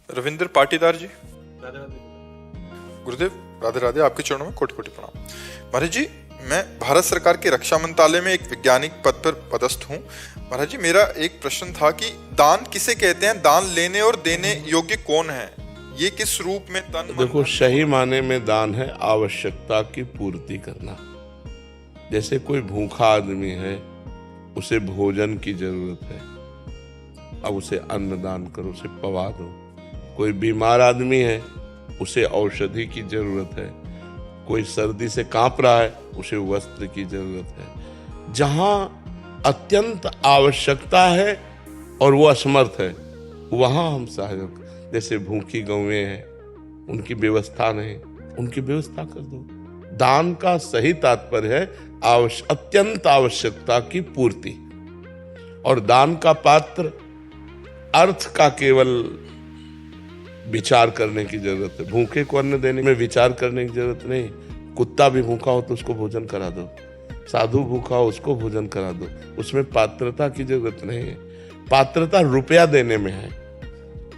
रविंद्र पाटीदार जी। राधे राधे। गुरुदेव राधे राधे, आपके चरणों में कोटि कोटि प्रणाम। महाराज जी, मैं भारत सरकार के रक्षा मंत्रालय में एक वैज्ञानिक पद पर पदस्थ हूँ। महाराज जी, मेरा एक प्रश्न था कि दान किसे कहते हैं, दान लेने और देने योग्य कौन है, ये किस रूप में तन मन देखो, सही माने में दान है आवश्यकता की पूर्ति करना। जैसे कोई भूखा आदमी है, उसे भोजन की जरूरत है, अब उसे अन्न दान करो, उसे पवा दो। कोई बीमार आदमी है, उसे औषधि की जरूरत है। कोई सर्दी से कांप रहा है, उसे वस्त्र की जरूरत है। जहां अत्यंत आवश्यकता है और वो असमर्थ है, वहां हम सहयोग, जैसे भूखी गौएं हैं, उनकी व्यवस्था नहीं, उनकी व्यवस्था कर दो। दान का सही तात्पर्य है अत्यंत आवश्यकता की पूर्ति। और दान का पात्र अर्थ का केवल विचार करने की जरूरत है। भूखे को अन्न देने में विचार करने की जरूरत नहीं। कुत्ता भी भूखा हो तो उसको भोजन करा दो, साधु भूखा हो उसको भोजन करा दो, उसमें पात्रता की जरूरत नहीं है। पात्रता रुपया देने में है।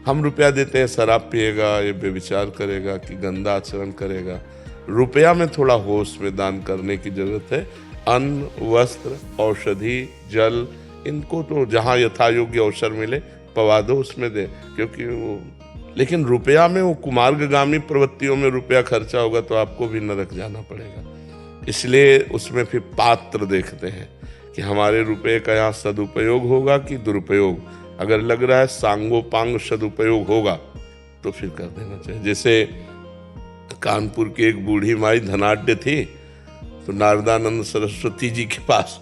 हम रुपया देते हैं, शराब पिएगा, ये बेविचार करेगा कि गंदा आचरण करेगा। रुपया में थोड़ा होश में दान करने की जरूरत है। अन्न, वस्त्र, औषधि, जल, इनको तो जहां यथा योग्य अवसर मिले पवा दो, उसमें दे। क्योंकि वो, लेकिन रुपया में वो कुमार्गगामी प्रवृत्तियों में रुपया खर्चा होगा तो आपको भी नरक जाना पड़ेगा। इसलिए उसमें फिर पात्र देखते हैं कि हमारे रुपये का यहाँ सदुपयोग होगा कि दुरुपयोग। अगर लग रहा है सांगोपांग सदुपयोग होगा तो फिर कर देना चाहिए। जैसे कानपुर की एक बूढ़ी माई धनाढ्य थी, तो नारदानंद सरस्वती जी के पास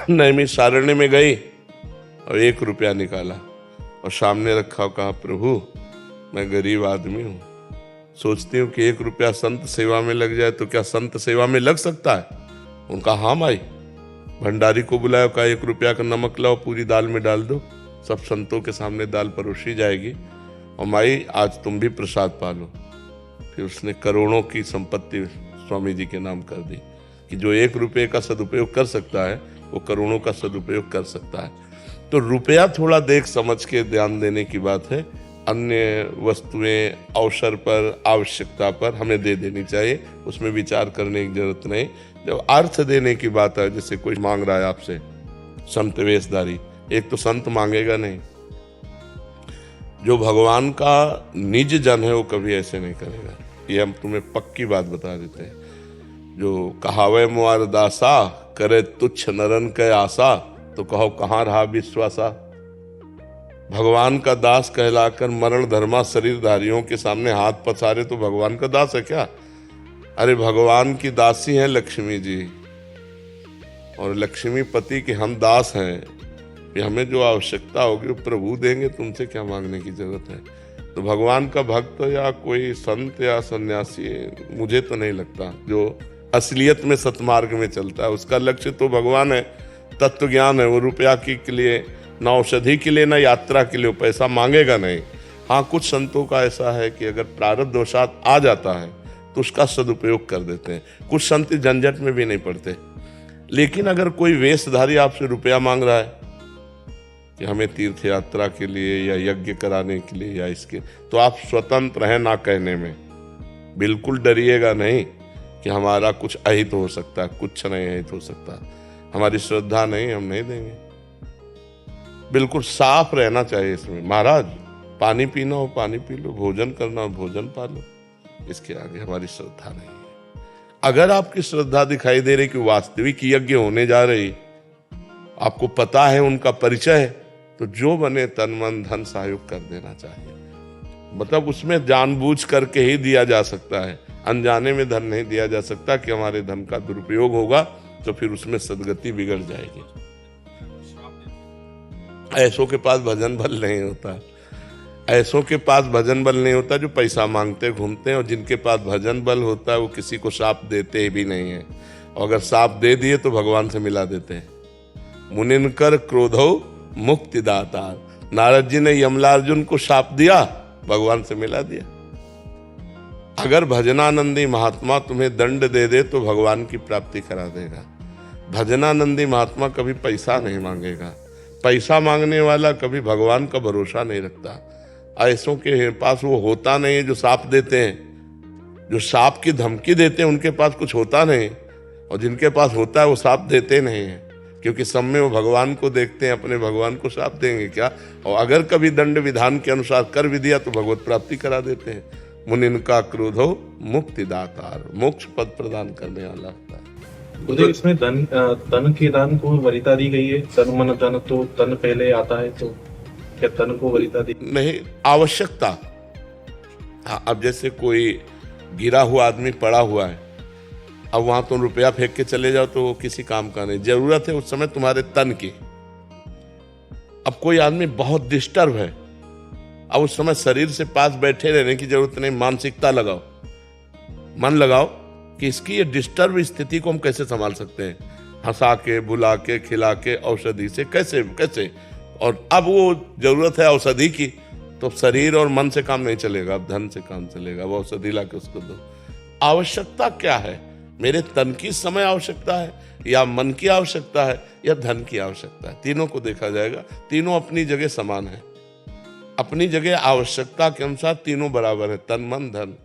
नैमिषारण्य में गई और 1 रुपया निकाला और सामने रखा और कहा, प्रभु मैं गरीब आदमी हूँ, सोचती हूँ कि 1 रुपया संत सेवा में लग जाए तो क्या संत सेवा में लग सकता है? उनका हाँ माई। भंडारी को बुलाया, कहा 1 रुपया का नमक लाओ, पूरी दाल में डाल दो, सब संतों के सामने दाल परोसी जाएगी, और माई आज तुम भी प्रसाद पालो। फिर उसने करोड़ों की संपत्ति स्वामी जी के नाम कर दी कि जो 1 रुपये का सदुपयोग कर सकता है वो करोड़ों का सदुपयोग कर सकता है। तो रुपया थोड़ा देख समझ के ध्यान देने की बात है। अन्य वस्तुएं अवसर पर, आवश्यकता पर हमें दे देनी चाहिए, उसमें विचार करने की जरूरत नहीं। जब अर्थ देने की बात है, जैसे कोई मांग रहा है आपसे, संत वेशधारी, एक तो संत मांगेगा नहीं, जो भगवान का निज जन है वो कभी ऐसे नहीं करेगा। ये हम तुम्हें पक्की बात बता देते हैं। जो कहावे मुआर दासा, करे तुच्छ नरन के आशा, तो कहो कहाँ रहा विश्वासा। भगवान का दास कहलाकर मरण धर्मा शरीरधारियों के सामने हाथ पसारे तो भगवान का दास है क्या? अरे भगवान की दासी हैं लक्ष्मी जी, और लक्ष्मी पति के हम दास हैं। कि हमें जो आवश्यकता होगी वो प्रभु देंगे, तुमसे क्या मांगने की जरूरत है। तो भगवान का भक्त या कोई संत या सन्यासी, मुझे तो नहीं लगता जो असलियत में सतमार्ग में चलता है, उसका लक्ष्य तो भगवान है, तत्व ज्ञान है। वो रुपया के लिए, ना औषधि के लिए, ना यात्रा के लिए पैसा मांगेगा नहीं। हाँ, कुछ संतों का ऐसा है कि अगर प्रारब्ध दोषात आ जाता है तो उसका सदुपयोग कर देते हैं। कुछ संत झंझट में भी नहीं पड़ते। लेकिन अगर कोई वेशधारी आपसे रुपया मांग रहा है कि हमें तीर्थ यात्रा के लिए या यज्ञ कराने के लिए या इसके, तो आप स्वतंत्र हैं ना कहने में। बिल्कुल डरिएगा नहीं कि हमारा कुछ अहित हो सकता है, कुछ नहीं अहित हो सकता, हमारी श्रद्धा नहीं, हम नहीं देंगे। बिल्कुल साफ रहना चाहिए इसमें। महाराज पानी पीना हो पानी पी लो, भोजन करना हो भोजन पा लो, इसके आगे हमारी श्रद्धा नहीं है। अगर आपकी श्रद्धा दिखाई दे रही कि वास्तविक यज्ञ होने जा रही, आपको पता है, उनका परिचय है, तो जो बने तन मन धन सहयोग कर देना चाहिए। मतलब उसमें जानबूझ करके ही दिया जा सकता है, अनजाने में धन नहीं दिया जा सकता कि हमारे धन का दुरुपयोग होगा तो फिर उसमें सदगति बिगड़ जाएगी। ऐसों के पास भजन बल नहीं होता, ऐसों के पास भजन बल नहीं होता जो पैसा मांगते घूमते हैं, और जिनके पास भजन बल होता है वो किसी को शाप देते भी नहीं है, और अगर शाप दे दिए तो भगवान से मिला देते हैं। मुनिनकर क्रोधो मुक्ति दाता, नारद जी ने यमलार्जुन को शाप दिया, भगवान से मिला दिया। अगर भजनानंदी महात्मा तुम्हें दंड दे दे तो भगवान की प्राप्ति करा देगा। भजनानंदी महात्मा कभी पैसा नहीं मांगेगा। पैसा मांगने वाला कभी भगवान का भरोसा नहीं रखता। ऐसों के पास वो होता नहीं है जो सांप देते हैं, जो सांप की धमकी देते हैं उनके पास कुछ होता नहीं, और जिनके पास होता है वो सांप देते नहीं हैं, क्योंकि सब में वो भगवान को देखते हैं, अपने भगवान को सांप देंगे क्या। और अगर कभी दंड विधान के अनुसार कर भी दिया तो भगवत प्राप्ति करा देते हैं। मुनिन का क्रोध हो मुक्ति दातार, मोक्ष पद प्रदान करने वाला होता है। गुरुदेव इसमें तन के दान को वरीयता दी गई है। तन मन धन, तो तन पहले आता है, तो क्या तन को वरीयता दी नहीं, आवश्यकता। हाँ, अब जैसे कोई गिरा हुआ आदमी पड़ा हुआ है, अब वहां तुम रुपया फेंक के चले जाओ तो वो किसी काम का नहीं, जरूरत है उस समय तुम्हारे तन की। अब कोई आदमी बहुत डिस्टर्ब है, अब उस समय शरीर से पास बैठे रहने की जरूरत नहीं, मानसिकता लगाओ, मन लगाओ कि इसकी ये डिस्टर्ब स्थिति को हम कैसे संभाल सकते हैं, हंसा के, बुला के, खिला के, औषधि से कैसे कैसे। और अब वो जरूरत है औषधि की, तो शरीर और मन से काम नहीं चलेगा, अब धन से काम चलेगा। वो औषधि ला के उसको दो। आवश्यकता क्या है? मेरे तन की समय आवश्यकता है, या मन की आवश्यकता है, या धन की आवश्यकता है? तीनों को देखा जाएगा। तीनों अपनी जगह समान है, अपनी जगह आवश्यकता के अनुसार तीनों बराबर है, तन मन धन।